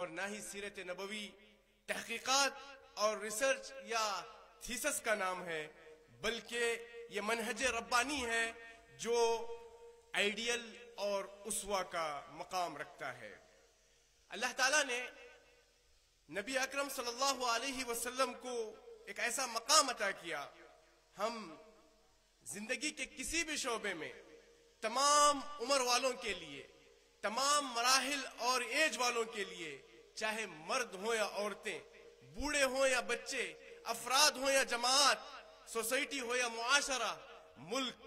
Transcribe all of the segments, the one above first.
اور نہ ہی سیرت نبوی تحقیقات اور ریسرچ یا تھیسس کا نام ہے، بلکہ یہ منہج ربانی ہے جو آئیڈیل اور اسوہ کا مقام رکھتا ہے۔ اللہ تعالیٰ نے نبی اکرم صلی اللہ علیہ وسلم کو ایک ایسا مقام عطا کیا، ہم زندگی کے کسی بھی شعبے میں تمام عمر والوں کے لیے، تمام مراحل اور ایج والوں کے لیے، چاہے مرد ہوں یا عورتیں، بوڑھے ہوں یا بچے، افراد ہوں یا جماعت، سوسائٹی ہو یا معاشرہ، ملک،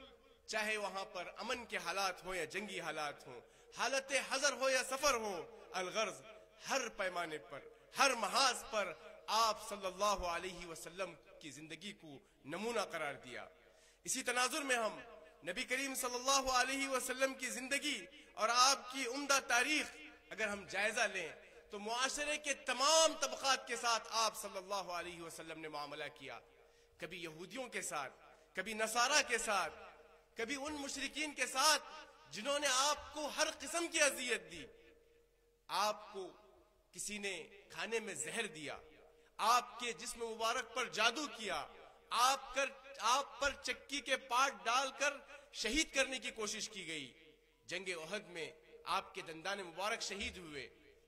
چاہے وہاں پر امن کے حالات ہوں یا جنگی حالات ہوں، حالت حضر ہو یا سفر ہو، الغرض ہر پیمانے پر، ہر محاذ پر آپ صلی اللہ علیہ وسلم کی زندگی کو نمونہ قرار دیا۔ اسی تناظر میں ہم نبی کریم صلی اللہ علیہ وسلم کی زندگی اور آپ کی عمدہ تاریخ اگر ہم جائزہ لیں تو معاشرے کے تمام طبقات کے ساتھ آپ صلی اللہ علیہ وسلم نے معاملہ کیا، کبھی یہودیوں کے ساتھ، کبھی نصارہ کے ساتھ، کبھی ان مشرکین کے ساتھ جنہوں نے آپ کو ہر قسم کی اذیت دی، آپ کو کسی نے کھانے میں زہر دیا، آپ کے جسم مبارک پر جادو کیا، آپ پر چکی کے پارٹ ڈال کر شہید کرنے کی کوشش کی گئی، جنگ احد میں آپ کے دندان مبارک شہید ہوئے،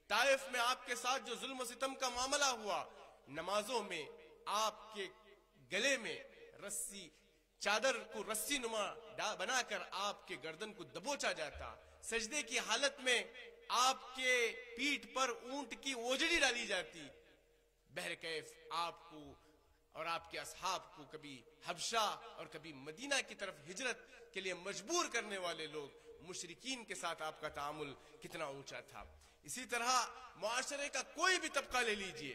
طائف میں آپ کے ساتھ جو ظلم و ستم کا معاملہ ہوا، نمازوں میں آپ کے گلے میں رسی، چادر کو رسی نما بنا کر آپ کے گردن کو دبوچا جاتا، سجدے کی حالت میں آپ کے پیٹھ پر اونٹ کی اوجڑی ڈالی جاتی، بہرکیف آپ کو اور آپ کے اصحاب کو کبھی حبشہ اور کبھی مدینہ کی طرف ہجرت کے لیے مجبور کرنے والے لوگ، مشرکین کے ساتھ آپ کا تعامل کتنا اونچا تھا۔ اسی طرح معاشرے کا کوئی بھی طبقہ لے لیجئے،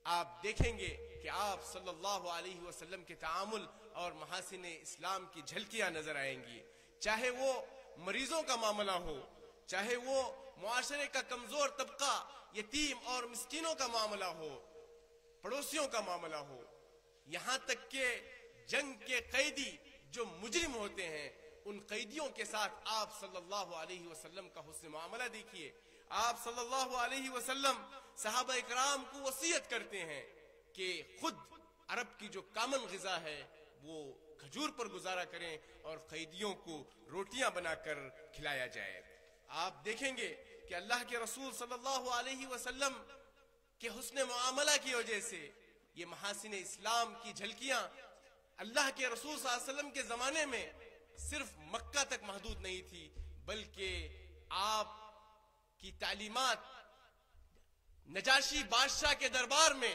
آپ دیکھیں گے کہ آپ صلی اللہ علیہ وسلم کے تعامل اور محاسن اسلام کی جھلکیاں نظر آئیں گی، چاہے وہ مریضوں کا معاملہ ہو، چاہے وہ معاشرے کا کمزور طبقہ، یتیم اور مسکینوں کا معاملہ ہو، پڑوسیوں کا معاملہ ہو، یہاں تک کہ جنگ کے قیدی جو مجرم ہوتے ہیں، ان قیدیوں کے ساتھ آپ صلی اللہ علیہ وسلم کا حسن معاملہ دیکھیے۔ آپ صلی اللہ علیہ وسلم صحابہ اکرام کو وصیت کرتے ہیں کہ خود عرب کی جو کامن غذا ہے وہ کھجور پر گزارا کریں اور قیدیوں کو روٹیاں بنا کر کھلایا جائے۔ آپ دیکھیں گے کہ اللہ کے رسول صلی اللہ علیہ وسلم کے حسن معاملہ کی وجہ سے یہ محاسن اسلام کی جھلکیاں اللہ کے رسول صلی اللہ علیہ وسلم کے زمانے میں صرف مکہ تک محدود نہیں تھی، بلکہ آپ کی تعلیمات نجاشی بادشاہ کے دربار میں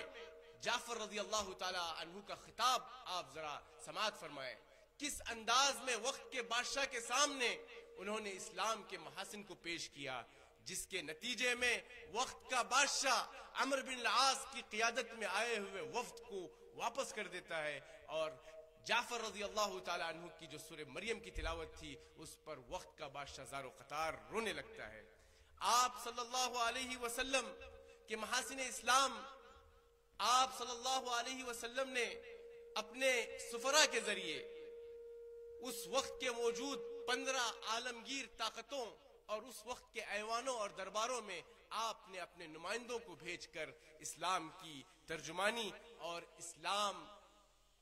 جعفر رضی اللہ تعالی عنہ کا خطاب آپ ذرا سماعت فرمائیں، کس انداز میں وقت کے بادشاہ کے سامنے انہوں نے اسلام کے محاسن کو پیش کیا، جس کے نتیجے میں وقت کا بادشاہ عمرو بن العاص کی قیادت میں آئے ہوئے وفد کو واپس کر دیتا ہے، اور جعفر رضی اللہ تعالی عنہ کی جو سورہ مریم کی تلاوت تھی اس پر وقت کا بادشاہ زار و قطار رونے لگتا ہے۔ آپ صلی اللہ علیہ وسلم کے محاسن اسلام، آپ صلی اللہ علیہ وسلم نے اپنے سفراء کے ذریعے اس وقت کے موجود 15 عالمگیر طاقتوں اور اس وقت کے ایوانوں اور درباروں میں آپ نے اپنے نمائندوں کو بھیج کر اسلام کی ترجمانی اور اسلام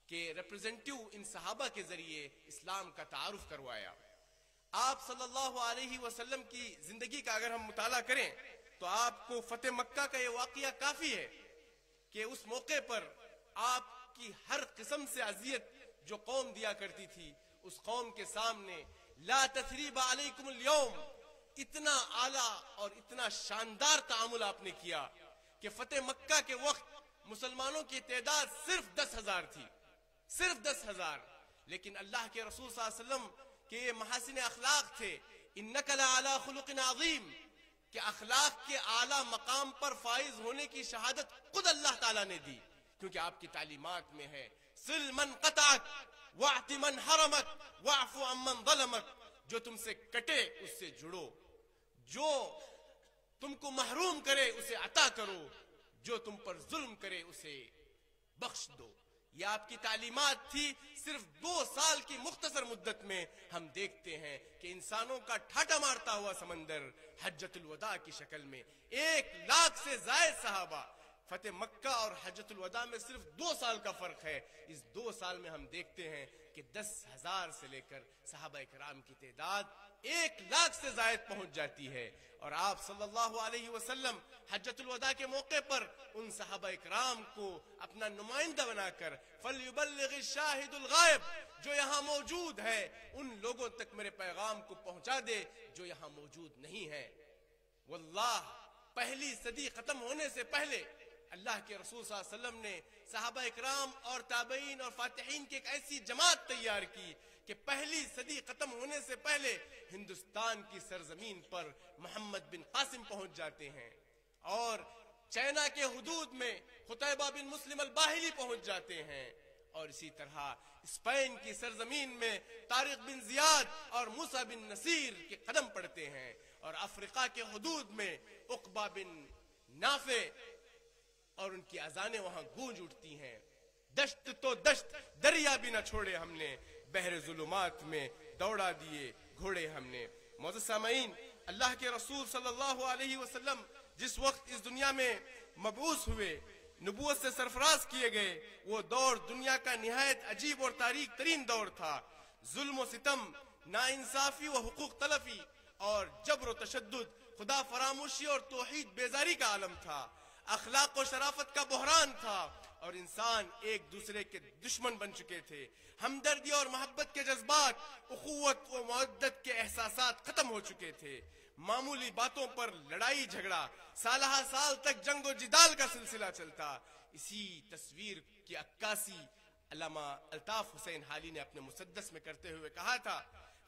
کے ریپرزینٹیو ان صحابہ کے ذریعے اسلام کا تعارف کروایا۔ آپ صلی اللہ علیہ وسلم کی زندگی کا اگر ہم مطالعہ کریں تو آپ کو فتح مکہ کا یہ واقعہ کافی ہے کہ اس موقع پر آپ کی ہر قسم سے اذیت جو قوم دیا کرتی تھی، اس قوم کے سامنے لا تثریب علیکم اليوم اتنا اعلیٰ اور اتنا شاندار تعامل آپ نے کیا کہ فتح مکہ کے وقت مسلمانوں کی تعداد صرف 10,000 تھی، صرف 10,000، لیکن اللہ کے رسول صلی اللہ علیہ وسلم کے یہ محاسن اخلاق تھے، انک لعلی خلق عظیم، کہ اخلاق کے اعلیٰ مقام پر فائز ہونے کی شہادت خود اللہ تعالیٰ نے دی، کیونکہ آپ کی تعلیمات میں ہے صل من قطعک واعط من حرمک واعف عن من ظلمک، جو تم سے کٹے اس سے جڑو، جو تم کو محروم کرے اسے عطا کرو، جو تم پر ظلم کرے اسے بخش دو۔ یہ آپ کی تعلیمات تھی۔ صرف 2 سال کی مختصر مدت میں ہم دیکھتے ہیں کہ انسانوں کا ٹھاٹا مارتا ہوا سمندر حجۃ الوداع کی شکل میں 1 لاکھ سے زائد صحابہ. فتح مکہ اور حجۃ الوداع میں صرف 2 سال کا فرق ہے. اس 2 سال میں ہم دیکھتے ہیں کہ 10,000 سے لے کر صحابہ کرام کی تعداد 1,00,000 سے زائد پہنچ جاتی ہے. اور آپ صلی اللہ علیہ وسلم حجۃ الوداع کے موقع پر ان صحابہ کرام کو اپنا نمائندہ بنا کر فَلْيُبَلِّغِ الشَّاهِدُ الْغَائِبُ، جو یہاں موجود ہے ان لوگوں تک میرے پیغام کو پہنچا دے جو یہاں موجود نہیں ہے. واللہ پہلی صدی ختم ہونے سے پہلے اللہ کے رسول صلی اللہ علیہ وسلم نے صحابہ اکرام اور تابعین اور فاتحین کی ایک ایسی جماعت تیار کی کہ پہلی صدی ختم ہونے سے پہلے ہندوستان کی سرزمین پر محمد بن قاسم پہنچ جاتے ہیں، اور چائنا کے حدود میں قتیبہ بن مسلم الباہلی پہنچ جاتے ہیں، اور اسی طرح اسپین کی سرزمین میں طارق بن زیاد اور موسیٰ بن نصیر کے قدم پڑتے ہیں، اور افریقہ کے حدود میں عقبہ بن نافع اور ان کی اذانیں وہاں گونج اٹھتی ہیں. دشت تو دشت دریا بھی نہ چھوڑے ہم نے، بحر ظلمات میں دوڑا دیے گھوڑے ہم نے. معزز سامعین، اللہ کے رسول صلی اللہ علیہ وسلم جس وقت اس دنیا میں مبعوث ہوئے، نبوت سے سرفراز کیے گئے، وہ دور دنیا کا نہایت عجیب اور تاریک ترین دور تھا. ظلم و ستم، ناانصافی و حقوق تلفی اور جبر و تشدد، خدا فراموشی اور توحید بیزاری کا عالم تھا. اخلاق و شرافت کا بحران تھا، اور انسان ایک دوسرے کے دشمن بن چکے تھے. ہمدردی اور محبت کے جذبات، اخوت و مودت کے احساسات ختم ہو چکے تھے. معمولی باتوں پر لڑائی جھگڑا، سالہ سال تک جنگ و جدال کا سلسلہ چلتا. اسی تصویر کی عکاسی علامہ الطاف حسین حالی نے اپنے مسدس میں کرتے ہوئے کہا تھا،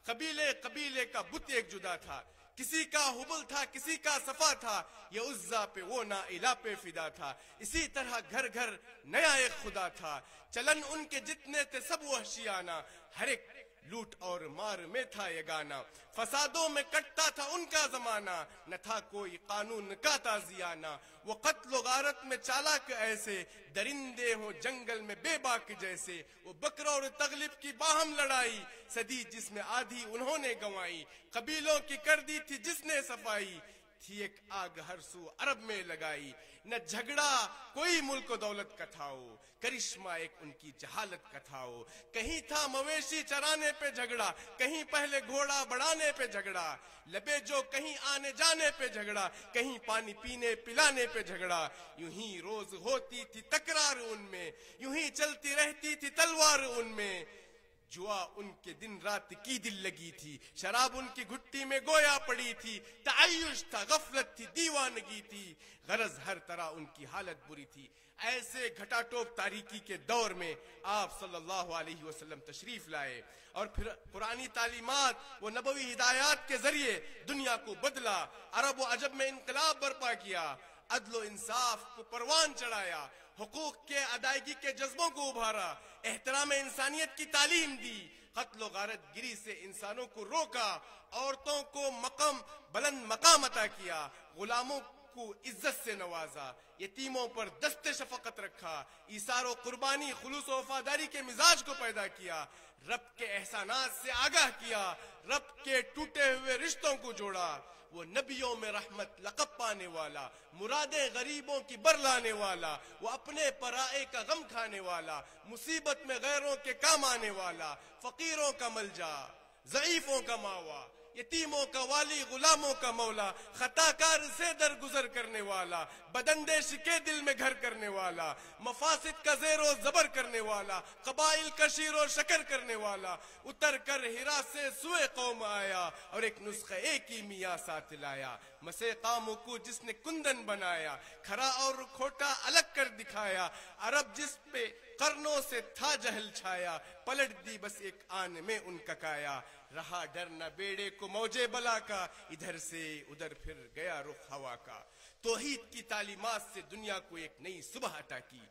قبیلے قبیلے کا بت ایک جدا تھا، کسی کا حبل تھا کسی کا صفا تھا، یہ عزا پہ وہ نائلہ پہ فدا تھا. اسی طرح گھر گھر نیا ایک خدا تھا، چلن ان کے جتنے تھے سب وحشیانہ، ہر ایک لوٹ اور مار میں تھا یگانا. فسادوں میں کٹتا تھا ان کا زمانہ، نہ تھا کوئی قانون کا تازیانہ. وہ قتل و غارت میں چالاک ایسے، درندے ہوں جنگل میں بے باک جیسے. وہ بکر اور تغلب کی باہم لڑائی، صدی جس میں آدھی انہوں نے گنوائی. قبیلوں کی کر دی تھی جس نے صفائی، تھی ایک آگ ہر سو عرب میں لگائی. نہ جھگڑا کوئی ملک و دولت کا تھا ہو، کرشمہ ایک ان کی جہالت کا تھا ہو. کہیں تھا مویشی چرانے پہ جھگڑا، کہیں پہلے گھوڑا بڑھانے پہ جھگڑا. لبے جو کہیں آنے جانے پہ جھگڑا، کہیں پانی پینے پلانے پہ جھگڑا. یوں ہی روز ہوتی تھی تکرار ان میں، یوں ہی چلتی رہتی تھی تلوار ان میں. جوا ان کے دن رات کی دل لگی تھی، شراب ان کی گھٹی میں گویا پڑی تھی. تعیش تھا، غفلت تھی، دیوانگی تھی، غرض ہر طرح ان کی حالت بری تھی. ایسے گھٹا ٹوپ تاریکی کے دور میں آپ صلی اللہ علیہ وسلم تشریف لائے، اور پھر قرآنی تعلیمات و نبوی ہدایات کے ذریعے دنیا کو بدلا. عرب و عجب میں انقلاب برپا کیا، عدل و انصاف کو پروان چڑھایا، حقوق کے ادائیگی کے جذبوں کو ابھارا، احترام انسانیت کی تعلیم دی، قتل و غارت گری سے انسانوں کو روکا، عورتوں کو بلند مقام عطا کیا، غلاموں کو عزت سے نوازا، یتیموں پر دست شفقت رکھا، ایثار و قربانی، خلوص و وفاداری کے مزاج کو پیدا کیا، رب کے احسانات سے آگاہ کیا، رب کے ٹوٹے ہوئے رشتوں کو جوڑا. وہ نبیوں میں رحمت لقب پانے والا، مرادیں غریبوں کی برلانے والا، وہ اپنے پرائے کا غم کھانے والا، مصیبت میں غیروں کے کام آنے والا، فقیروں کا ملجا، ضعیفوں کا ماوا، یتیموں کا والی، غلاموں کا مولا، خطا کار سے درگزر کرنے والا، بداندیش کے دل میں گھر کرنے والا، مفاسد کا زیر و زبر کرنے والا، قبائل کا شیر و شکر کرنے والا. اتر کر ہرا سے سوئے قوم آیا، اور ایک نسخہ ایک ہی میاں ساتھ لایا. مسے قاموں کو جس نے کندن بنایا، کھرا اور کھوٹا الگ کر دکھایا. عرب جس پہ قرنوں سے تھا جہل چھایا، پلٹ دی بس ایک آن میں ان کا کایا. رہا ڈر نہ بیڑے کو موجے بلا کا، ادھر سے ادھر پھر گیا رخ ہوا کا. توحید کی تعلیمات سے دنیا کو ایک نئی صبح عطا کی،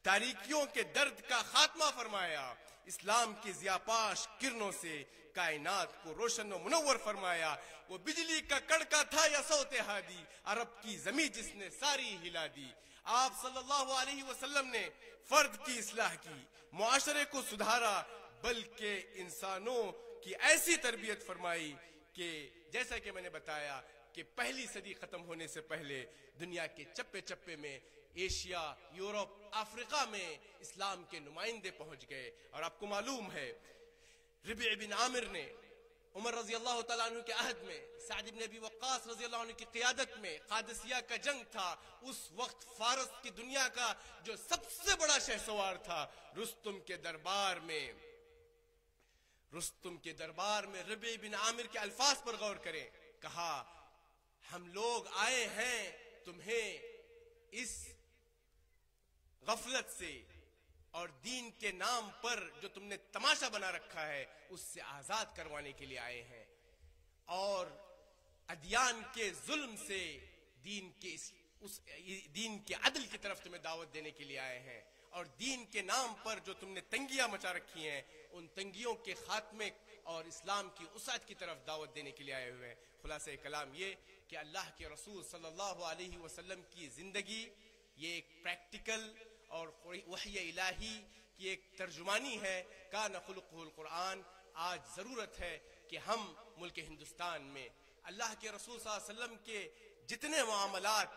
تاریکیوں کے درد کا خاتمہ فرمایا، اسلام کی ضیاپاش کرنوں سے کائنات کو روشن و منور فرمایا. وہ بجلی کا کڑکا تھا یا صوت ہادی، عرب کی زمین جس نے ساری ہلا دی. آپ صلی اللہ علیہ وسلم نے فرد کی اصلاح کی، معاشرے کو سدھارا، بلکہ انسانوں کی ایسی تربیت فرمائی کہ جیسا کہ میں نے بتایا کہ پہلی صدی ختم ہونے سے پہلے دنیا کے چپے چپے میں ایشیا، یورپ، افریقہ میں اسلام کے نمائندے پہنچ گئے. اور آپ کو معلوم ہے ربیع بن عامر نے عمر رضی اللہ تعالیٰ عنہ کے عہد میں، سعد بن ابی وقاص رضی اللہ عنہ کی قیادت میں قادسیہ کا جنگ تھا. اس وقت فارس کی دنیا کا جو سب سے بڑا شہسوار تھا، رستم کے دربار میں ربیع بن عامر کے الفاظ پر غور کریں. کہا ہم لوگ آئے ہیں تمہیں اس غفلت سے اور دین کے نام پر جو تم نے تماشا بنا رکھا ہے اس سے آزاد کروانے کے لیے آئے ہیں، اور ادیان کے ظلم سے دین کے عدل کی طرف تمہیں دعوت دینے کے لیے آئے ہیں، اور دین کے نام پر جو تم نے تنگیاں مچا رکھی ہیں ان تنگیوں کے خاتمے اور اسلام کی وسعت کی طرف دعوت دینے کے لیے آئے ہوئے ہیں. خلاصہ کلام یہ کہ اللہ کے رسول صلی اللہ علیہ وسلم کی زندگی یہ ایک پریکٹیکل اور وحی الہی کی ایک ترجمانی ہے. کان خلقہ القرآن. آج ضرورت ہے کہ ہم ملک ہندوستان میں اللہ کے رسول صلی اللہ علیہ وسلم کے جتنے معاملات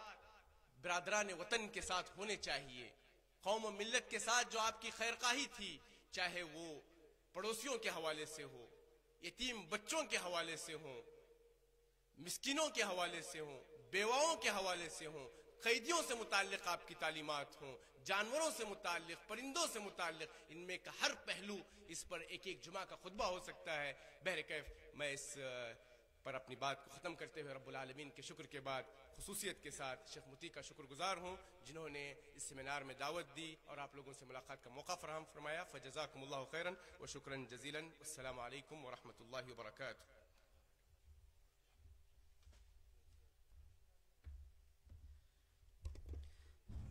برادران وطن کے ساتھ ہونے چاہیے، قوم و ملت کے ساتھ جو آپ کی خیرخواہی تھی، چاہے وہ پڑوسیوں کے حوالے سے ہو، یتیم بچوں کے حوالے سے ہوں، مسکینوں کے حوالے سے ہوں، بیواؤں کے حوالے سے ہوں، قیدیوں سے متعلق آپ کی تعلیمات ہوں، جانوروں سے متعلق، پرندوں سے متعلق، ان میں کا ہر پہلو اس پر ایک جمعہ کا خطبہ ہو سکتا ہے. بہرکیف میں اس پر اپنی بات کو ختم کرتے ہوئے رب العالمین کے شکر کے بعد خصوصیت کے ساتھ شیخ مطیع کا شکر گزار ہوں جنہوں نے اس سیمینار میں دعوت دی اور آپ لوگوں سے ملاقات کا موقع فراہم فرمایا. فجزاکم اللہ خیرا و شکرا جزیلا. السلام علیکم ورحمۃ اللہ وبرکاتہ.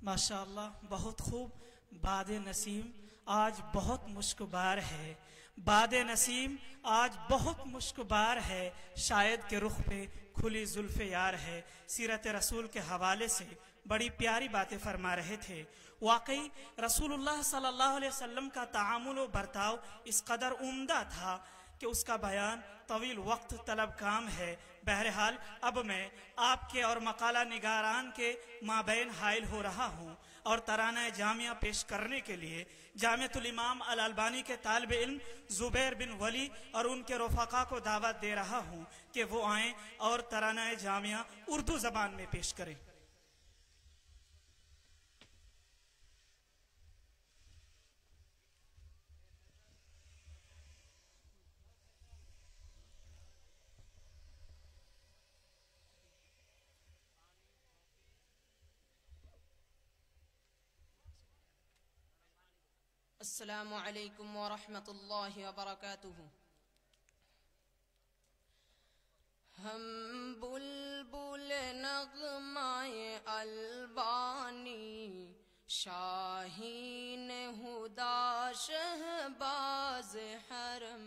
ماشاءاللہ، بہت خوب. باد نسیم آج بہت مشکبار ہے، باد نسیم آج بہت مشکبار ہے، شاید کہ رخ پہ کھلی زلف یار ہے. سیرت رسول کے حوالے سے بڑی پیاری باتیں فرما رہے تھے. واقعی رسول اللہ صلی اللہ علیہ وسلم کا تعامل و برتاؤ اس قدر عمدہ تھا کہ اس کا بیان طویل وقت طلب کام ہے. بہرحال اب میں آپ کے اور مقالہ نگاران کے مابین حائل ہو رہا ہوں اور ترانہ جامعہ پیش کرنے کے لیے جامعۃ الامام الالبانی کے طالب علم زبیر بن ولی اور ان کے رفقا کو دعوت دے رہا ہوں کہ وہ آئیں اور ترانہ جامعہ اردو زبان میں پیش کریں. السلام علیکم ورحمۃ اللہ وبرکاتہ. ہم بلبل نغمۂ البانی، شاہین ہدا شہباز حرم،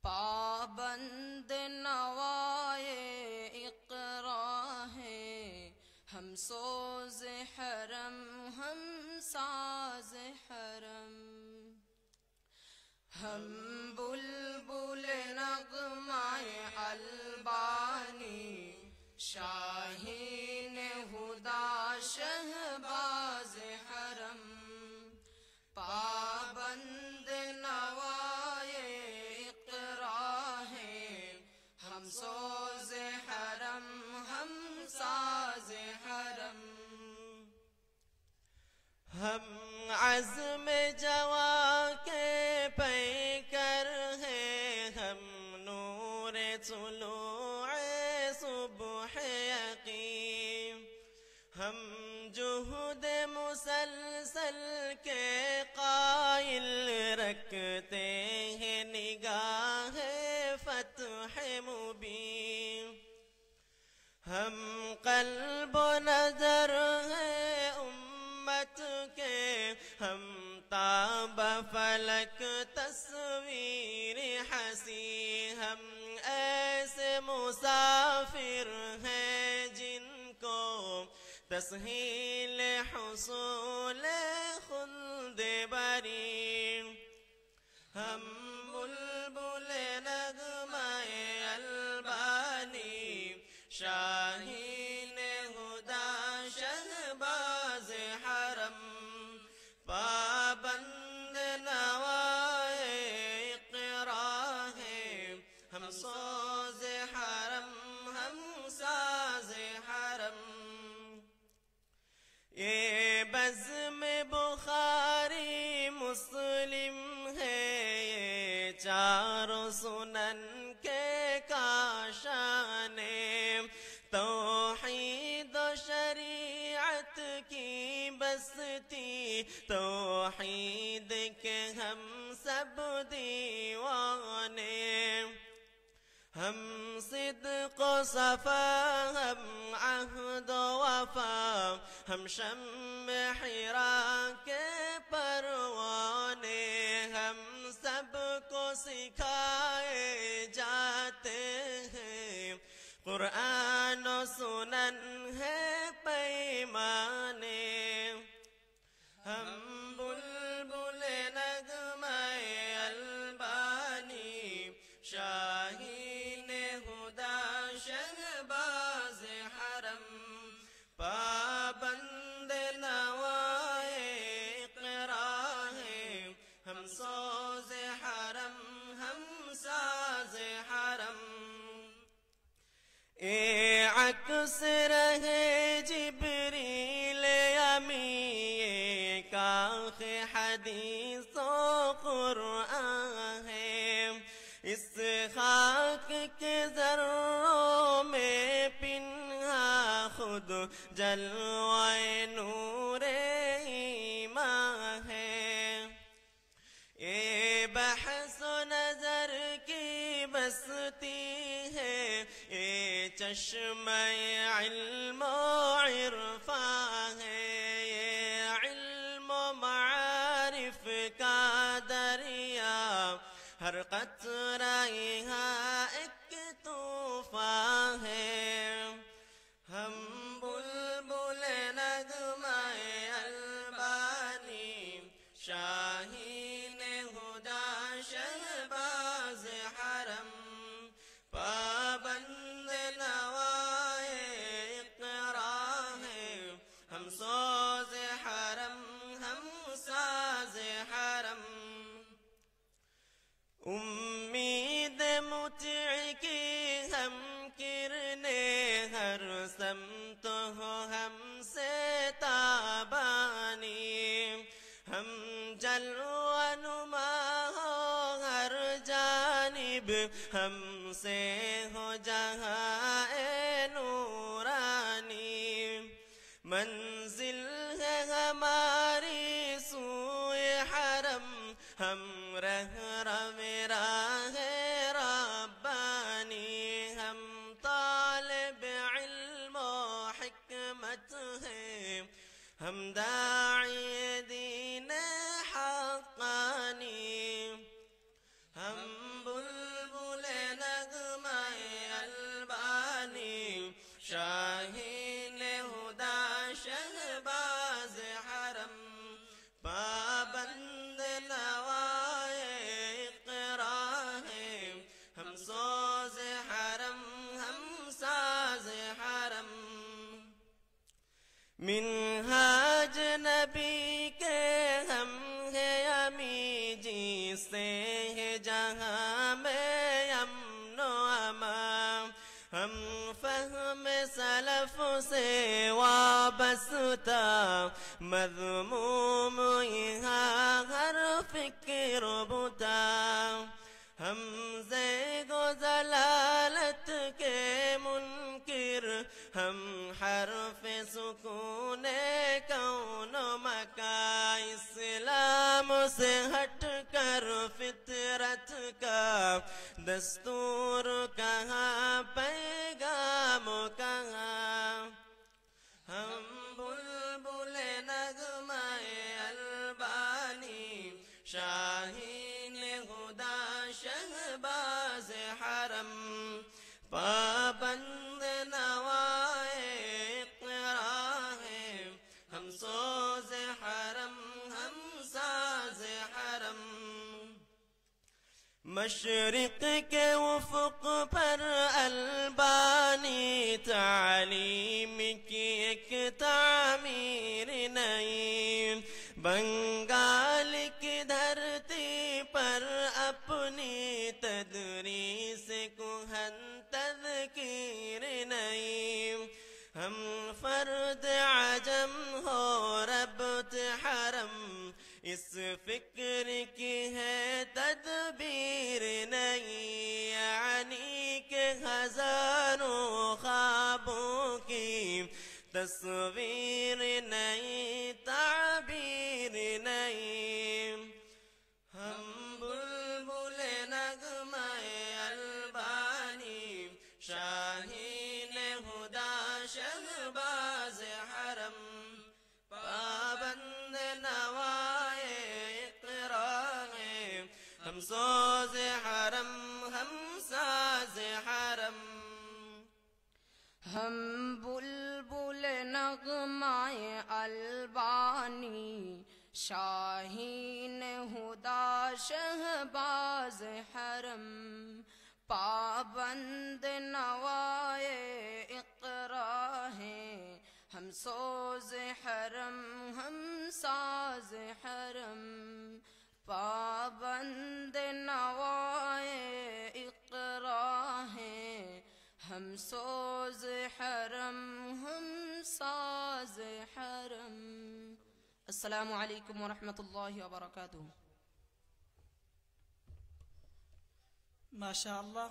پابند نوائے اقرا ہیں، ہم سوز حرم ہم ساز حرم. ہم بلبل نغمۂ البانی، شاہین ہدا شہباز حرم، پابند نوائے اقرا ہیں، ہم سوز حرم ہم ساز حرم. ہم عزم جواں کے پیکر ہیں، ہم نور طلوع صبح یقین، ہم جہد مسلسل کے قائل رکھتے ہیں نگاہ فتح مبین. ہم قلب و نظر ہیں امت کے، ہم تاب فلک تصویر حسین، ہم ایسے مسافر ہیں جن کو تسہیل حصول خلد بری. ہم بلبل نغمۂ البانی، شاہین ہدا شہباز حرم پابند نوائے اقرا ہے ہم سوز حرم ہم ساز حرم یہ بزم بخاری مسلم ہے یہ چاروں سنن کے کاشان توحید و شریعت کی بستی توحید کے ہم سب دیوانے ہم صدق و صفا ہم عہد و وفا ہم شمع حرا کے پروانے ہم سب کو سکھائے جاتے ہیں قرآن و سنن ہے پیمانے ہم بلبل نغمہ البانی شاہین ہدا شہباز حرم پابند نوائے اقرا ہے ہم سوز حرم ہم ساز حرم اے عکس رہے جبریل امی کاخ حدیث و قرآن ہے اس خاک کے ذروں میں پنہا خود جلوہ نور ایمان ہے یہ بحث و نظر کی بستی ہے یہ چشمہ علم و عرفان ہے یہ علم و معارف کا دریا ہر قطرہ یہاں ایک طوفان ہے ہم بلبل نغمہ البانی شاہین ہدا شہباز حرم پابند نوائے اقرا ہے ہم سوز حرم ہم ساز حرم امید مطیع کی ہم کرنے ہر سمت ہو ہم سے تابانی ہم جلوہ نما ہو ہر جانب ہم سے ہو جہاں اے نورانی منزل ہے ہماری سوئے حرم ہم میرا ہے ربانی ہم طالب علم و حکمت ہیں ہم داعی دین حقانی ہم بلبل نغمہ البانی شاہین ہدا شہباز حرم پابند نوائے اقرا ہے ہم سوز حرم ہم ساز حرم منہاج نبی کے ہم ہیں امی جی سے ہے جہاں میں امن و امان ہم فہم سلف سے وابستہ مذموم یہاں ہر فکر بتا ہم زیغ و ضلالت کے منکر ہم حرف سکون کون و مکان اسلام سے ہٹ کر فطرت کا دستور کہاں پیغام کہاں ہم بلبل نغمہ البانی شاہین ہدا شہباز حرم پابند نوائے اقرا ہے ہم سوز حرم ہم ساز حرم مشرق کے افق پر البانی روحانی تعلیم کی ایک تعمیر نئی، بنگال کی دھرتی پر اپنی تدریس کہن تذکیر نئی، ہم فرد عجم ہو ربط حرم، اس فکر کی ہے تدبیر نہیں، یعنی کہ ہزاروں خوابوں کی تصویر نہیں، تعبیر نہیں، ہم بلبل نغمہ البانی، شاہین ہدا شہباز حرم، پابند نوائے اقرا ہیں، ہم سوز حرم، ہم ساز حرم، ہم بلبل نغمہ البانی، شاہین ہدا شہباز حرم، پابند نوائے اقرا ہیں، ہم سوز حرم، ہم ساز حرم، پابند نوائے اقرا ہیں، ہم سوز حرم، ہم ساز حرم۔ السلام علیکم ورحمۃ اللہ وبرکاتہ۔ ماشاء اللہ،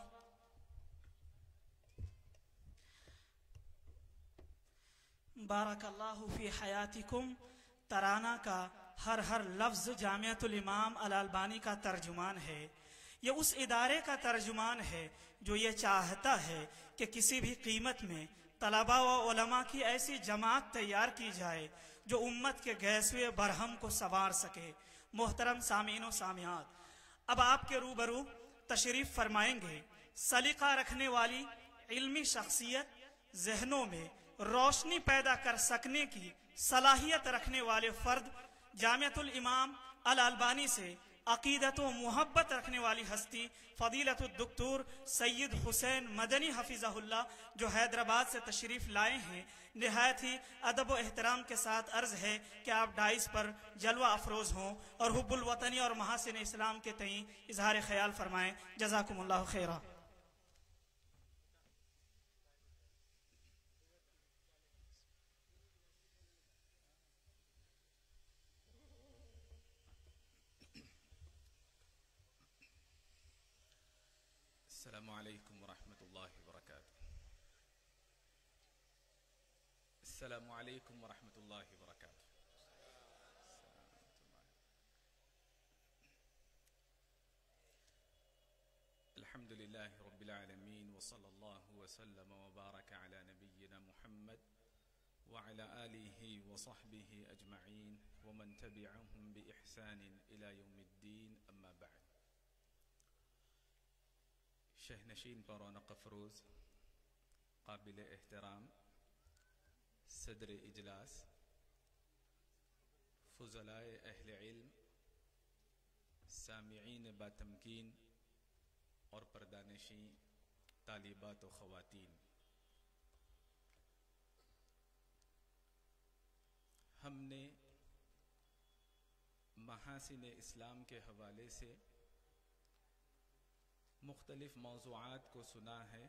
بارک اللہ فی حیاتکم۔ ترانہ کا ہر لفظ جامعۃ الامام الالبانی کا ترجمان ہے، یہ اس ادارے کا ترجمان ہے جو یہ چاہتا ہے کہ کسی بھی قیمت میں طلباء و علماء کی ایسی جماعت تیار کی جائے جو امت کے گیسوئے برہم کو سنوار سکے۔ محترم سامعین و سامعات، اب آپ کے روبرو تشریف فرمائیں گے سلیقہ رکھنے والی علمی شخصیت، ذہنوں میں روشنی پیدا کر سکنے کی صلاحیت رکھنے والے فرد، جامعۃ الامام الالبانی سے عقیدت و محبت رکھنے والی ہستی فضیلت الدکتور سید حسین مدنی حفظہ اللہ، جو حیدرآباد سے تشریف لائے ہیں۔ نہایت ہی ادب و احترام کے ساتھ عرض ہے کہ آپ ڈائس پر جلوہ افروز ہوں اور حب الوطنی اور محاسن اسلام کے تئیں اظہار خیال فرمائیں۔ جزاکم اللہ خیرہ۔ السلام علیکم ورحمۃ اللہ وبرکاتہ۔ السلام علیکم ورحمۃ اللہ وبرکاتہ۔ الحمد للہ رب العالمین، وصلی اللہ وسلم وبارک علی نبینا محمد وعلی آلہ وصحبہ اجمعین ومن تبعہم بإحسان الی یوم الدین، اما بعد۔ شہنشین پر رونق افروز، قابل احترام صدر اجلاس، فضلائے اہل علم، سامعین باتمکین اور پردانشین طالبات و خواتین، ہم نے محاسن اسلام کے حوالے سے مختلف موضوعات کو سنا ہے۔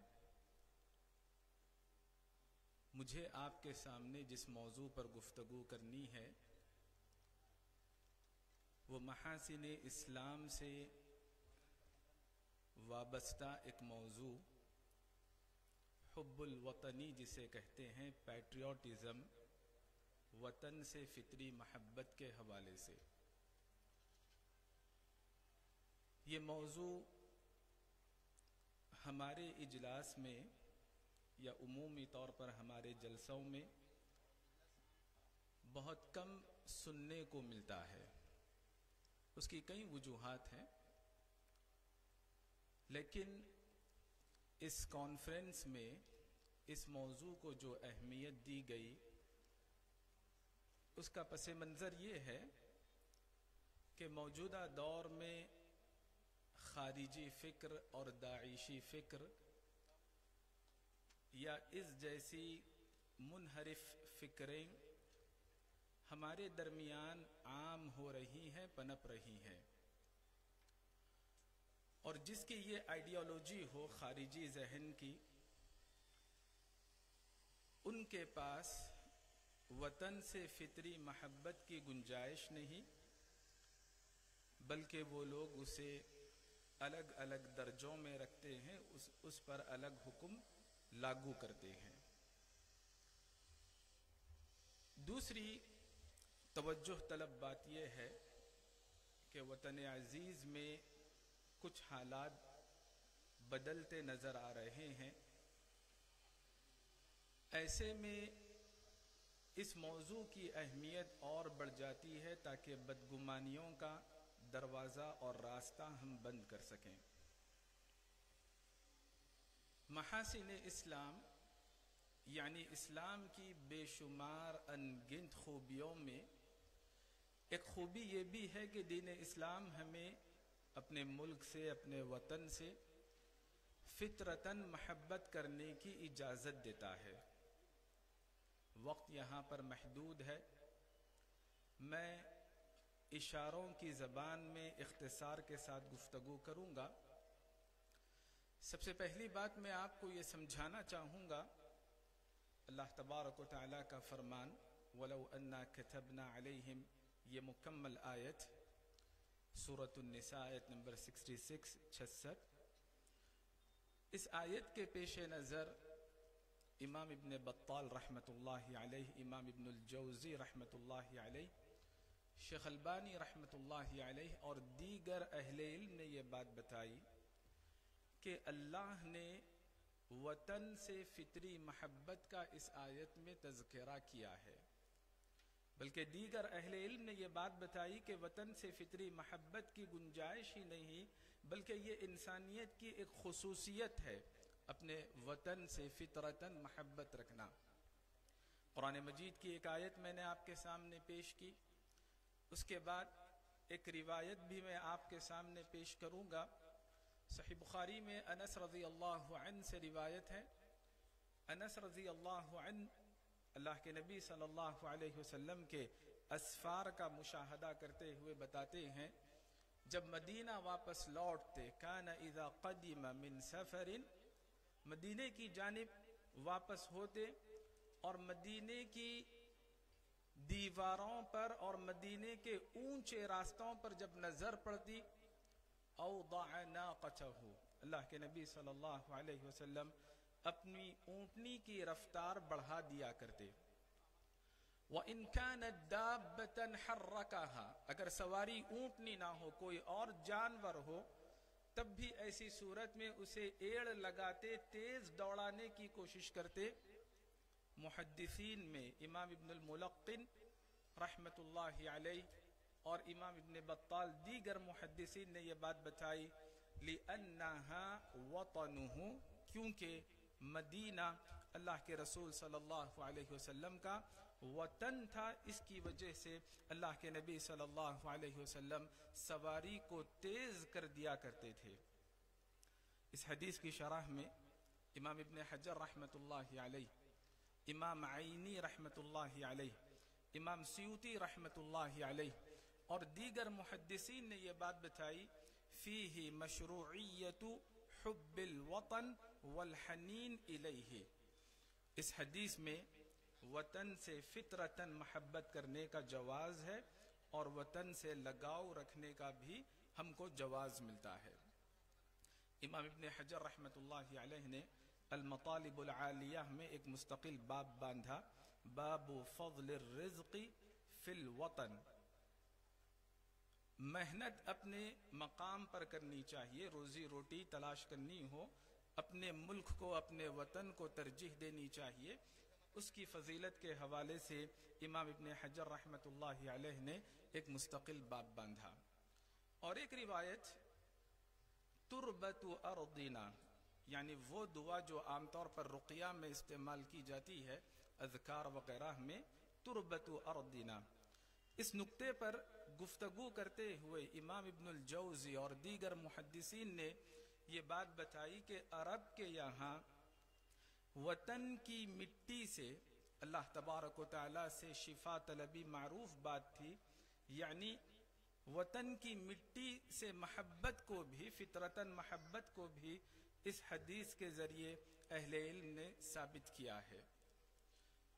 مجھے آپ کے سامنے جس موضوع پر گفتگو کرنی ہے وہ محاسن اسلام سے وابستہ ایک موضوع، حب الوطنی جسے کہتے ہیں، پیٹریوٹزم، وطن سے فطری محبت کے حوالے سے۔ یہ موضوع ہمارے اجلاس میں یا عمومی طور پر ہمارے جلسوں میں بہت کم سننے کو ملتا ہے۔ اس کی کئی وجوہات ہیں، لیکن اس کانفرنس میں اس موضوع کو جو اہمیت دی گئی اس کا پس منظر یہ ہے کہ موجودہ دور میں خارجی فکر اور داعشی فکر یا اس جیسی منحرف فکریں ہمارے درمیان عام ہو رہی ہیں، پنپ رہی ہیں، اور جس کی یہ آئیڈیالوجی ہو خارجی ذہن کی، ان کے پاس وطن سے فطری محبت کی گنجائش نہیں، بلکہ وہ لوگ اسے الگ الگ درجوں میں رکھتے ہیں، اس پر الگ حکم لاگو کرتے ہیں۔ دوسری توجہ طلب بات یہ ہے کہ وطن عزیز میں کچھ حالات بدلتے نظر آ رہے ہیں۔ ایسے میں اس موضوع کی اہمیت اور بڑھ جاتی ہے تاکہ بدگمانیوں کا دروازہ اور راستہ ہم بند کر سکیں۔ محاسن اسلام یعنی اسلام کی بے شمار انگنت خوبیوں میں ایک خوبی یہ بھی ہے کہ دین اسلام ہمیں اپنے ملک سے، اپنے وطن سے فطرتاً محبت کرنے کی اجازت دیتا ہے۔ وقت یہاں پر محدود ہے، میں اشاروں کی زبان میں اختصار کے ساتھ گفتگو کروں گا۔ سب سے پہلی بات میں آپ کو یہ سمجھانا چاہوں گا، اللہ تبارک و تعالیٰ کا فرمان وَلَوْ أَنَّا كَتَبْنَا عَلَيْهِمْ، یہ مکمل آیت سورۃ النساء آیت نمبر 66 اس آیت کے پیش نظر امام ابن بطال رحمۃ اللہ علیہ، امام ابن الجوزی رحمۃ اللہ علیہ، شیخ البانی رحمۃ اللہ علیہ اور دیگر اہل علم نے یہ بات بتائی کہ اللہ نے وطن سے فطری محبت کا اس آیت میں تذکرہ کیا ہے، بلکہ دیگر اہل علم نے یہ بات بتائی کہ وطن سے فطری محبت کی گنجائش ہی نہیں، بلکہ یہ انسانیت کی ایک خصوصیت ہے، اپنے وطن سے فطرتاً محبت رکھنا۔ قرآن مجید کی ایک آیت میں نے آپ کے سامنے پیش کی، اس کے بعد ایک روایت بھی میں آپ کے سامنے پیش کروں گا۔ صحیح بخاری میں انس رضی اللہ عنہ سے روایت ہے، انس رضی اللہ عنہ اللہ کے نبی صلی اللہ علیہ وسلم کے اسفار کا مشاہدہ کرتے ہوئے بتاتے ہیں، جب مدینہ واپس لوٹتے، کان اذا قدم من سفر، مدینے کی جانب واپس ہوتے اور مدینے کی دیواروں پر اور مدینے کے اونچے راستوں پر جب نظر پڑتی، اوضع ناقتہ، اللہ کے نبی صلی اللہ علیہ وسلم اپنی اونٹنی کی رفتار بڑھا دیا کرتے۔ وَإِن كَانَتْ دَابَّةً حَرَّكَهَا، اگر سواری اونٹنی نہ ہو، کوئی اور جانور ہو، تب بھی ایسی صورت میں اسے ایڑ لگاتے، تیز دوڑانے کی کوشش کرتے۔ محدثین میں امام ابن الملقن رحمت اللہ علیہ اور امام ابن بطال دیگر محدثین نے یہ بات بتائی، لِأَنَّهَا وَطَنُهُ، کیونکہ مدینہ اللہ کے رسول صلی اللہ علیہ وسلم کا وطن تھا، اس کی وجہ سے اللہ کے نبی صلی اللہ علیہ وسلم سواری کو تیز کر دیا کرتے تھے۔ اس حدیث کی شرح میں امام ابن حجر رحمت اللہ علیہ، امام عینی رحمت اللہ علیہ، امام سیوطی رحمت اللہ علیہ اور دیگر محدثین نے یہ بات بتائی، فیہ مشروعیت حب الوطن والحنین الیہ، اس حدیث میں وطن سے فطرتاً محبت کرنے کا جواز ہے اور وطن سے لگاؤ رکھنے کا بھی ہم کو جواز ملتا ہے۔ امام ابن حجر رحمت اللہ علیہ نے المطالب العالیہ میں ایک مستقل باب باندھا، باب فضل الرزق فی الوطن، محنت اپنے مقام پر کرنی چاہیے، روزی روٹی تلاش کرنی ہو، اپنے ملک کو، اپنے وطن کو ترجیح دینی چاہیے، اس کی فضیلت کے حوالے سے امام ابن حجر رحمت اللہ علیہ نے ایک مستقل باب باندھا۔ اور ایک روایت تربت ارضنا، یعنی وہ دعا جو عام طور پر رقیہ میں استعمال کی جاتی ہے، اذکار وغیرہ میں، تربت ارضنا، اس نقطے پر گفتگو کرتے ہوئے امام ابن الجوزی اور دیگر محدثین نے یہ بات بتائی کہ عرب کے یہاں وطن کی مٹی سے اللہ تبارک و تعالیٰ سے شفا طلبی معروف بات تھی، یعنی وطن کی مٹی سے محبت کو بھی، فطرتاً محبت کو بھی اس حدیث کے ذریعے اہل علم نے ثابت کیا ہے۔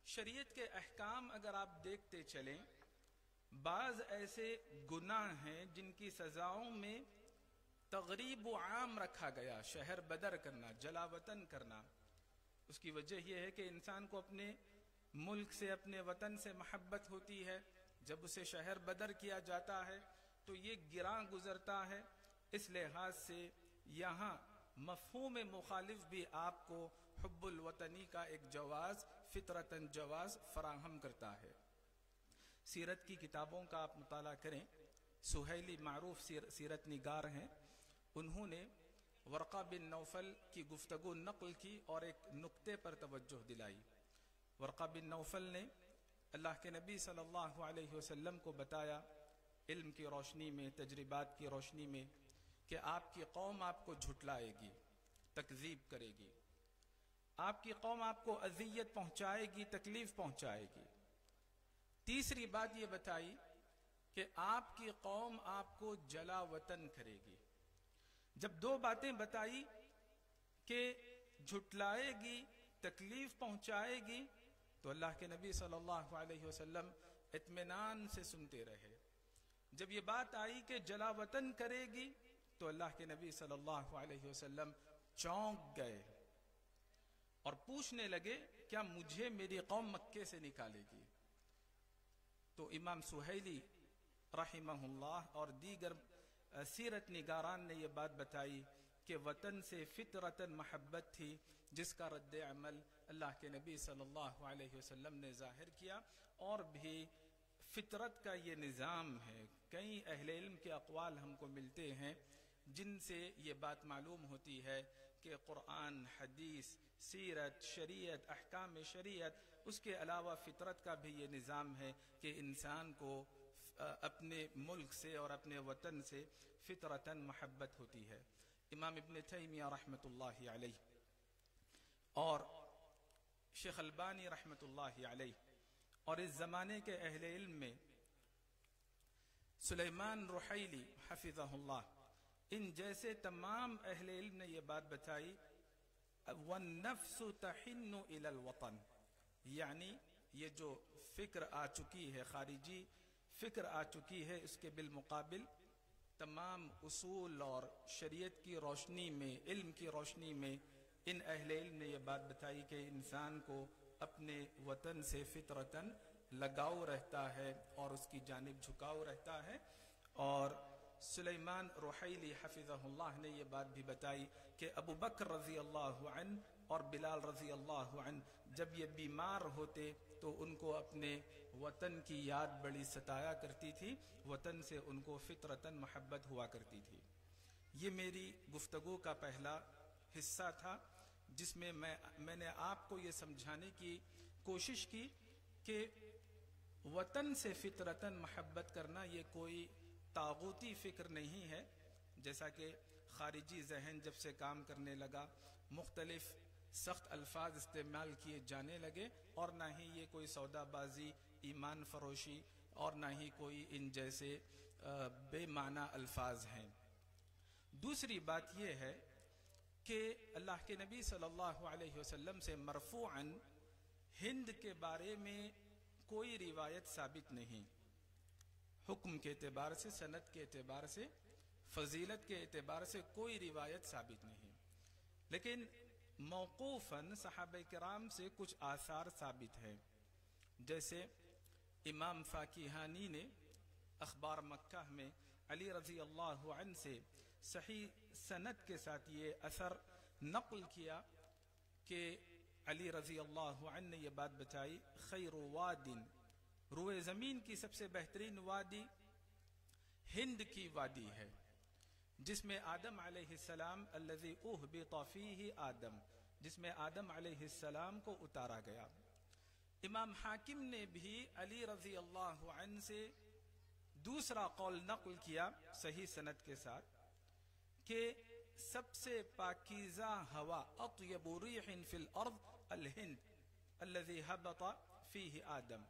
شریعت کے احکام اگر آپ دیکھتے چلیں، بعض ایسے گناہ ہیں جن کی سزاؤں میں تغریب و عام رکھا گیا، شہر بدر کرنا، جلا وطن کرنا۔ اس کی وجہ یہ ہے کہ انسان کو اپنے ملک سے، اپنے وطن سے محبت ہوتی ہے، جب اسے شہر بدر کیا جاتا ہے تو یہ گراں گزرتا ہے۔ اس لحاظ سے یہاں مفہوم مخالف بھی آپ کو حب الوطنی کا ایک جواز، فطرتاً جواز فراہم کرتا ہے۔ سیرت کی کتابوں کا آپ مطالعہ کریں، سہیلی معروف سیرت نگار ہیں، انہوں نے ورقہ بن نوفل کی گفتگو نقل کی اور ایک نقطے پر توجہ دلائی۔ ورقہ بن نوفل نے اللہ کے نبی صلی اللہ علیہ وسلم کو بتایا علم کی روشنی میں، تجربات کی روشنی میں، کہ آپ کی قوم آپ کو جھٹلائے گی، تکذیب کرے گی، آپ کی قوم آپ کو اذیت پہنچائے گی، تکلیف پہنچائے گی۔ تیسری بات یہ بتائی کہ آپ کی قوم آپ کو جلا وطن کرے گی۔ جب دو باتیں بتائی کہ جھٹلائے گی، تکلیف پہنچائے گی، تو اللہ کے نبی صلی اللہ علیہ وسلم اطمینان سے سنتے رہے۔ جب یہ بات آئی کہ جلا وطن کرے گی تو اللہ کے نبی صلی اللہ علیہ وسلم چونک گئے اور پوچھنے لگے کیا مجھے میری قوم مکے سے نکالے گی؟ تو امام سہیلی رحمہ اللہ اور دیگر سیرت نگاران نے یہ بات بتائی کہ وطن سے فطرتاً محبت تھی، جس کا رد عمل اللہ کے نبی صلی اللہ علیہ وسلم نے ظاہر کیا، اور بھی فطرت کا یہ نظام ہے۔ کئی اہل علم کے اقوال ہم کو ملتے ہیں جن سے یہ بات معلوم ہوتی ہے کہ قرآن، حدیث، سیرت، شریعت، احکام شریعت، اس کے علاوہ فطرت کا بھی یہ نظام ہے کہ انسان کو اپنے ملک سے اور اپنے وطن سے فطرتاً محبت ہوتی ہے۔ امام ابن تیمیہ رحمۃ اللہ علیہ اور شیخ البانی رحمۃ اللہ علیہ اور اس زمانے کے اہل علم میں سلیمان رحیلی حفظہ اللہ، ان جیسے تمام اہل علم نے یہ بات بتائی، وَالنَّفْسُ تَحِنُّ إِلَى الْوَطَنِ، یعنی یہ جو فکر آ چکی ہے، خارجی فکر آ چکی ہے، اس کے بالمقابل تمام اصول اور شریعت کی روشنی میں، علم کی روشنی میں ان اہل علم نے یہ بات بتائی کہ انسان کو اپنے وطن سے فطرتاً لگاؤ رہتا ہے اور اس کی جانب جھکاؤ رہتا ہے۔ اور سلیمان رحیلی حفظہ اللہ نے یہ بات بھی بتائی کہ ابو بکر رضی اللہ عنہ اور بلال رضی اللہ عنہ جب یہ بیمار ہوتے تو ان کو اپنے وطن کی یاد بڑی ستایا کرتی تھی، وطن سے ان کو فطرتاً محبت ہوا کرتی تھی۔ یہ میری گفتگو کا پہلا حصہ تھا جس میں میں نے آپ کو یہ سمجھانے کی کوشش کی کہ وطن سے فطرتاً محبت کرنا یہ کوئی طاغوتی فکر نہیں ہے، جیسا کہ خارجی ذہن جب سے کام کرنے لگا، مختلف سخت الفاظ استعمال کیے جانے لگے، اور نہ ہی یہ کوئی سودا بازی، ایمان فروشی، اور نہ ہی کوئی ان جیسے بے معنی الفاظ ہیں۔ دوسری بات یہ ہے کہ اللہ کے نبی صلی اللہ علیہ وسلم سے مرفوعاً ہند کے بارے میں کوئی روایت ثابت نہیں، حکم کے اعتبار سے، سند کے اعتبار سے، فضیلت کے اعتبار سے کوئی روایت ثابت نہیں، لیکن موقوفاً صحابہ کرام سے کچھ آثار ثابت ہیں۔ جیسے امام فاکہانی نے اخبار مکہ میں علی رضی اللہ عنہ سے صحیح سند کے ساتھ یہ اثر نقل کیا کہ علی رضی اللہ عنہ نے یہ بات بتائی، خیر واد، روئے زمین کی سب سے بہترین وادی ہند کی وادی ہے، جس میں آدم علیہ السلام الذی اہبط فیہ آدم، جس میں آدم علیہ السلام کو اتارا گیا۔ امام حاکم نے بھی علی رضی اللہ عنہ سے دوسرا قول نقل کیا صحیح سند کے ساتھ کہ سب سے پاکیزہ ہوا، اطیب ریح فی الارض الہند الذی ہبط فیہ آدم،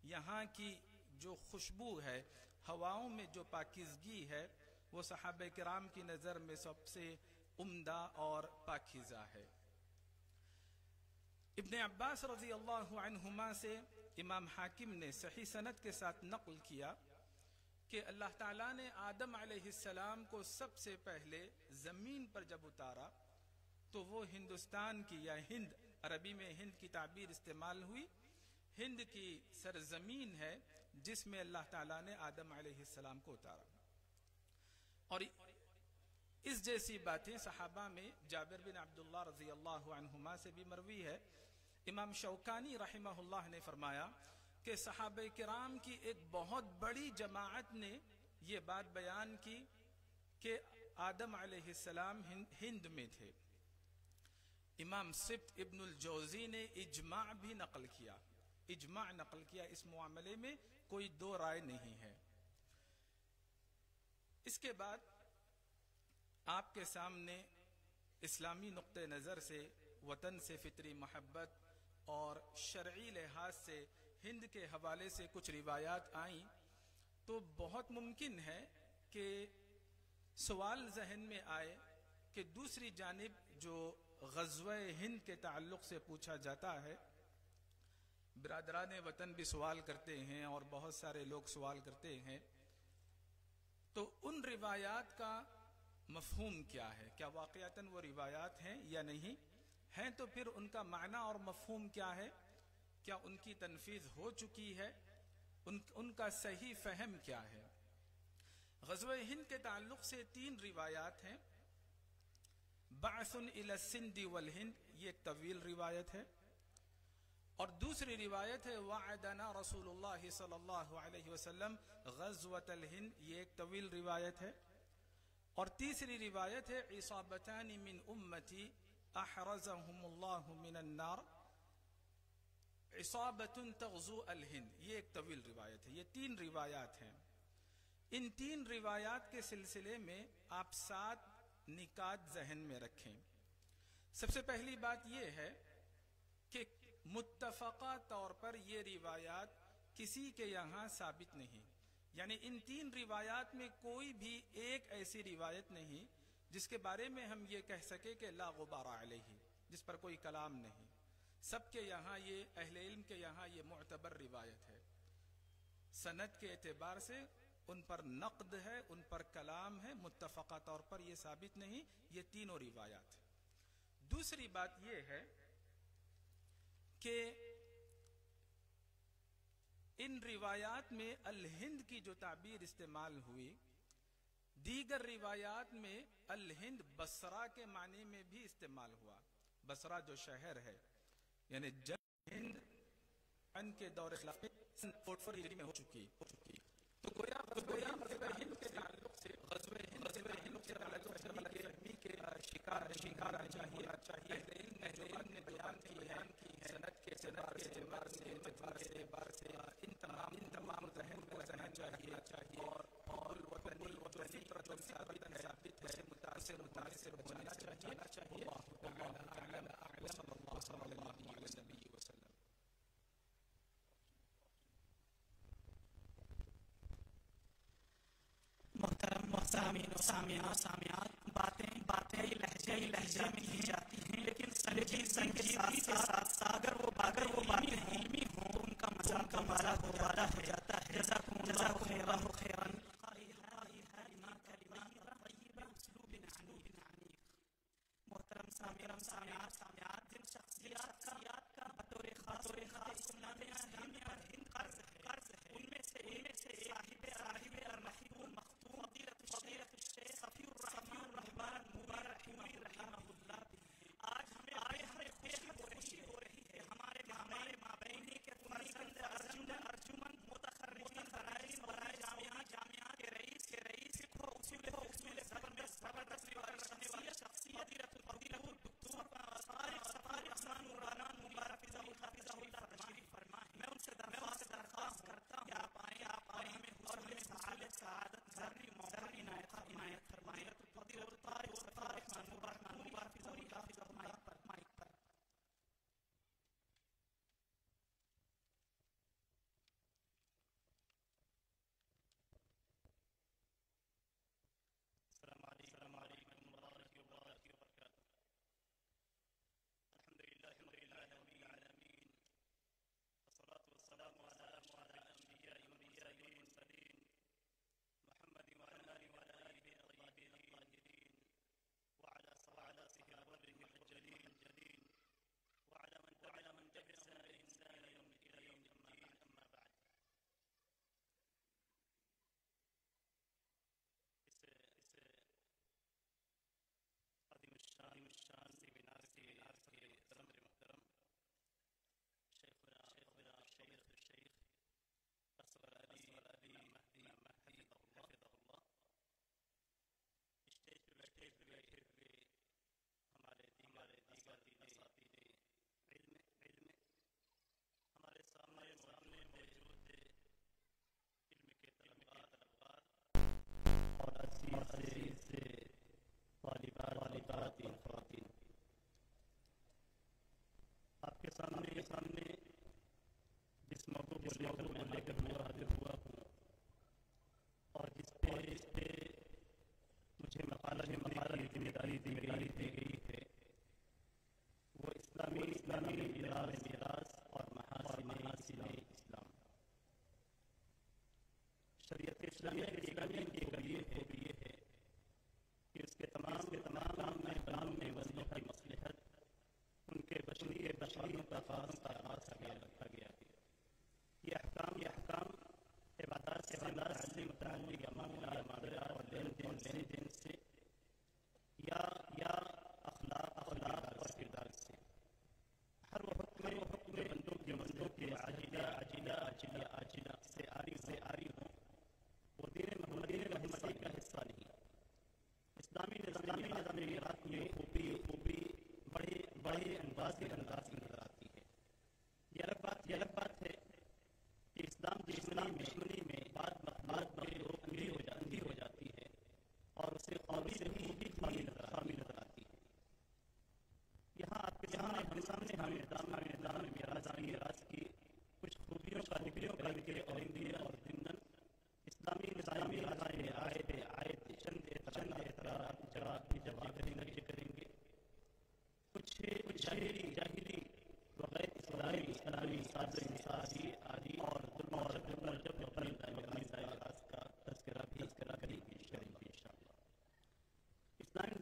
یہاں کی جو خوشبو ہے، ہواؤں میں جو پاکیزگی ہے، وہ صحابہ کرام کی نظر میں سب سے عمدہ اور پاکیزہ ہے۔ ابن عباس رضی اللہ عنہما سے امام حاکم نے صحیح سند کے ساتھ نقل کیا کہ اللہ تعالیٰ نے آدم علیہ السلام کو سب سے پہلے زمین پر جب اتارا تو وہ ہندوستان کی، یا ہند، عربی میں ہند کی تعبیر استعمال ہوئی، ہند کی سرزمین ہے جس میں اللہ تعالیٰ نے آدم علیہ السلام کو اتارا۔ اور اس جیسی باتیں صحابہ میں جابر بن عبداللہ رضی اللہ عنہما سے بھی مروی ہے۔ امام شوکانی رحمہ اللہ نے فرمایا کہ صحابہ کرام کی ایک بہت بڑی جماعت نے یہ بات بیان کی کہ آدم علیہ السلام ہند میں تھے۔ امام سبت ابن الجوزی نے اجماع بھی نقل کیا، اجماع نقل کیا، اس معاملے میں کوئی دو رائے نہیں ہے۔ اس کے بعد آپ کے سامنے اسلامی نقطہ نظر سے وطن سے فطری محبت اور شرعی لحاظ سے ہند کے حوالے سے کچھ روایات آئیں تو بہت ممکن ہے کہ سوال ذہن میں آئے کہ دوسری جانب جو غزوہ ہند کے تعلق سے پوچھا جاتا ہے، برادران وطن بھی سوال کرتے ہیں اور بہت سارے لوگ سوال کرتے ہیں، تو ان روایات کا مفہوم کیا ہے؟ کیا واقعتاً وہ روایات ہیں یا نہیں ہیں؟ تو پھر ان کا معنی اور مفہوم کیا ہے؟ کیا ان کی تنفیذ ہو چکی ہے؟ ان کا صحیح فہم کیا ہے؟ غزوہ ہند کے تعلق سے 3 روایات ہیں۔ بعث الی السند والہند، یہ ایک طویل روایت ہے، اور دوسری روایت ہے وعدنا رسول اللہ صلی اللہ علیہ وسلم غزوۃ الہند، یہ ایک طویل روایت ہے، اور تیسری روایت ہے عصابتان من امتی احرزهم اللہ من النار عصابۃ تغزو الہند، یہ ایک طویل روایت ہے۔ یہ 3 روایات ہیں۔ ان 3 روایات کے سلسلے میں آپ 7 نکات ذہن میں رکھیں۔ سب سے پہلی بات یہ ہے کہ متفقہ طور پر یہ روایات کسی کے یہاں ثابت نہیں، یعنی ان 3 روایات میں کوئی بھی ایک ایسی روایت نہیں جس کے بارے میں ہم یہ کہہ سکے کہ لا غبار علیہ، جس پر کوئی کلام نہیں۔ سب کے یہاں یہ، اہل علم کے یہاں یہ معتبر روایت ہے، سند کے اعتبار سے ان پر نقد ہے، ان پر کلام ہے، متفقہ طور پر یہ ثابت نہیں، یہ تینوں روایات ہیں۔ دوسری بات یہ ہے کہ ان روایات میں الہند کی جو تعبیر استعمال ہوئی، دیگر روایات میں الہند بصرہ کے معنی میں بھی استعمال ہوا۔ بصرہ جو شہر ہے، یعنی جب ہند ان کے دور خلافت 44 ہجری میں ہو چکی، تو گویا ہند کے تعلق سے غزوہ ہند کے تعلق سے کہ شکار چاہیے نے بیان کی سند کے اعتبار سے ان تمام ذہن کو رہنا چاہیے، اور الوطنی جو ثابت ہے سے متاثر ہونا چاہیے۔ اللہ تعالی اعلم، صلی اللہ علیہ وسلم۔ محترم سامعات، باتیں لہجے میں کی جاتی ہیں، لیکن سنجیدگی کے ساتھ اگر وہ علمی ہوں تو ان کا مذاق زیادہ ہو جاتا ہے۔ جزاکم اللہ خیرا۔ محترم سامعات، جن شخصیات کا بطور خاص اسلامی پر ہند قرض ہے، ان میں سے صاحب الرحیم مختوم فضیلۃ الشیخ صفی الرحمن مبارک رحمہ اللہ۔ آج ہمیں خوشی ہو رہی ہے ہمارے مابین کے فرزند ارجمند متخرجین برائے جامعہ سے طالبات خواتین آپ کے سامنے جس موضوع کو لے کر میں حاضر ہوا ہوں اور جس پہ مجھے مقالہ کی ذمہ داری دی گئی ہے وہ اسلامی میراث اور محاسن اسلام. شریعت اسلامیہ کی یہ ہے کہ اس کے تمام کام میں وظیفہ مصلحت ان کے بشری تفاہم کا آغاز رکھا گیا ہے. یہ احکام عبادات سے متعلق یا معاملات اور لین دین سے یا اخلاق اور کردار سے ہر وہ حکم بندوں کے عاجلہ سے آری ہوں وہ دین محمدی کا حصہ نہیں. اسلامی نظام میراث میں خوبی بڑے انداز میں نظر آتی ہے. یہ الگ بات ہے کہ اسلام دشمنی میں بعد لوگ اندھی ہو جاتی ہے اور اسے خوبی خامی نظر آتی ہے. یہاں آپ کے سامنے ہم نظام میراث کی کچھ خوبیوں کا ذکر کریں گے اور ضمن اسلامی نظام میراث میں آئے چند اعتراضات جواب کریں گے. کچھ جاہلی وغیر اسلامی سازی آدی اور ظلم اور جب اپنی میراث کا تذکرہ بھی کریں گے انشاءاللہ. اسلامی